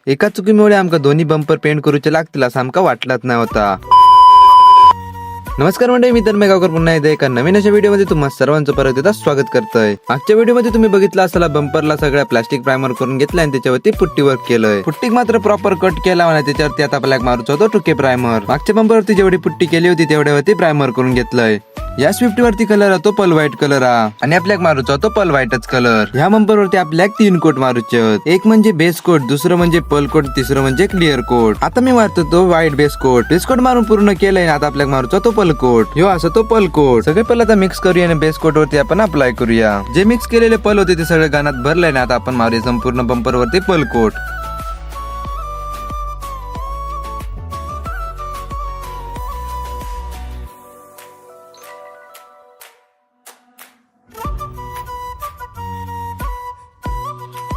एका चुकीमुळे आमका दोन्ही बंपर पेंट करूचे लागतील असं आमका वाटलाच नाही होता। नमस्कार मंडळी, मी धर्मेश गावकर पुन्हा एकदा एका नवीन अशा व्हिडिओमध्ये तुम्हा सर्वांचं परत एकदा स्वागत करतोय। मागच्या व्हिडिओमध्ये तुम्ही बघितलं असाल बंपरला सगळ्या प्लास्टिक प्रायमर करून घेतलं आणि त्याच्यावरती पुट्टी वर्क केलंय। पुट्टी मात्र प्रॉपर कट केला आणि त्याच्यावरती आता ब्लॅक मारूचा होतो टुके प्रायमर। मागच्या बंपरवरती जेवढी पुट्टी केली होती तेवढ्यावरती प्रायमर करून घेतलंय। या स्विफ्ट वरती कलर होतो पल व्हाईट कलर हा आणि आपल्याक मारूचा होतो पल व्हाईटच कलर। ह्या बंपर वरती आपल्याक 3 कोट मारूचे आहेत, एक म्हणजे बेस कोट, दुसरं म्हणजे पल कोट, तिसरं म्हणजे क्लिअर कोट। आता मी मारतो तो white base coat. Base coat मारून पूर्ण केलंय, आता आपल्याक मारूचा तो पल कोट। ह्यो असं तो पल कोट सगळे पल आता मिक्स करूया आणि बेस कोट वरती आपण अप्लाय करूया। जे मिक्स केलेले पल होते ते सगळे गाण्यात भरलंय ना, आता आपण मारूया संपूर्ण बंपर वरती पल कोट।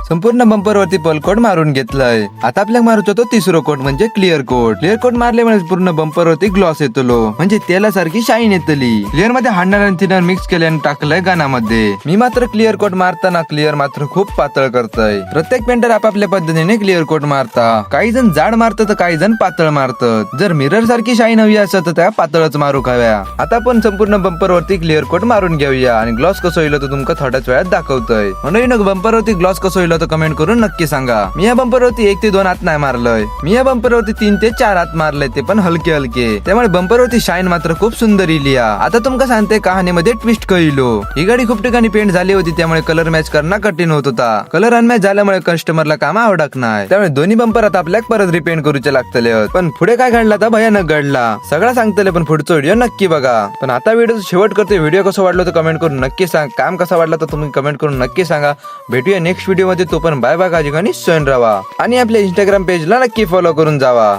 संपूर्ण बंपर वरती पल कोट मारून घेतलाय। आता आपल्याला मारूचा तो तिसरं कोट म्हणजे क्लिअर कोट। क्लिअर कोट मारल्यामुळे पूर्ण बंपर वरती ग्लॉस येतो, म्हणजे तेलासारखी शाईन येतली। क्लिअर मध्ये हार्डनर आणि थिनर मिक्स केल्याने टाकलंय गाण्यामध्ये। मी मात्र क्लिअर कोट मारताना क्लिअर मात्र खूप पातळ करतय। प्रत्येक पेंटर आपापल्या पद्धतीने क्लिअर कोट मारता, काही जण जाड मारतात तर काही जण पातळ मारतात। जर मिरर सारखी शाईन हवी असेल तर त्या पातळच मारू हव्या। आता आपण संपूर्ण बंपर वरती क्लिअर कोट मारून घेऊया आणि ग्लॉस कसं होईल तर तुमका थोड्याच वेळात दाखवतोय। म्हणून बंपर वरती ग्लॉस कसं होईल तर कमेंट करून नक्की सांगा। मी या बंपर वरती 1 ते 2 हात नाही मारलंय, मी या बंपर वरती 3 ते 4 हात मारलंय, ते पण हलके हलके। त्यामुळे बंपर वरती शाईन मात्र खूप सुंदर इली। आता तुमका सांगते कहाणीमध्ये ट्विस्ट कळलो। ही गाडी खूप ठिकाणी पेंट झाली होती, त्यामुळे कलर मॅच करणं कठीण होत होता। कलर अनमॅच झाल्यामुळे कस्टमरला काम आवडत नाही, त्यामुळे दोन्ही बंपर आता आपल्याला परत रिपेंट करूचे लागतले। पण पुढे काय घडला तर भयानक घडला, सगळं सांगतले, पण पुढचा व्हिडिओ नक्की बघा। पण आता व्हिडिओ शेवट करते। व्हिडिओ कसा वाटला तर कमेंट करून नक्की सांगा, काम कसा वाटला तर तुम्ही कमेंट करून नक्की सांगा। भेटूया नेक्स्ट व्हिडिओ मध्ये, तो पण बाय बाय, काळजी घ्या, सण राहा आणि आपल्या इंस्टाग्राम पेजला नक्की फॉलो करून जावा।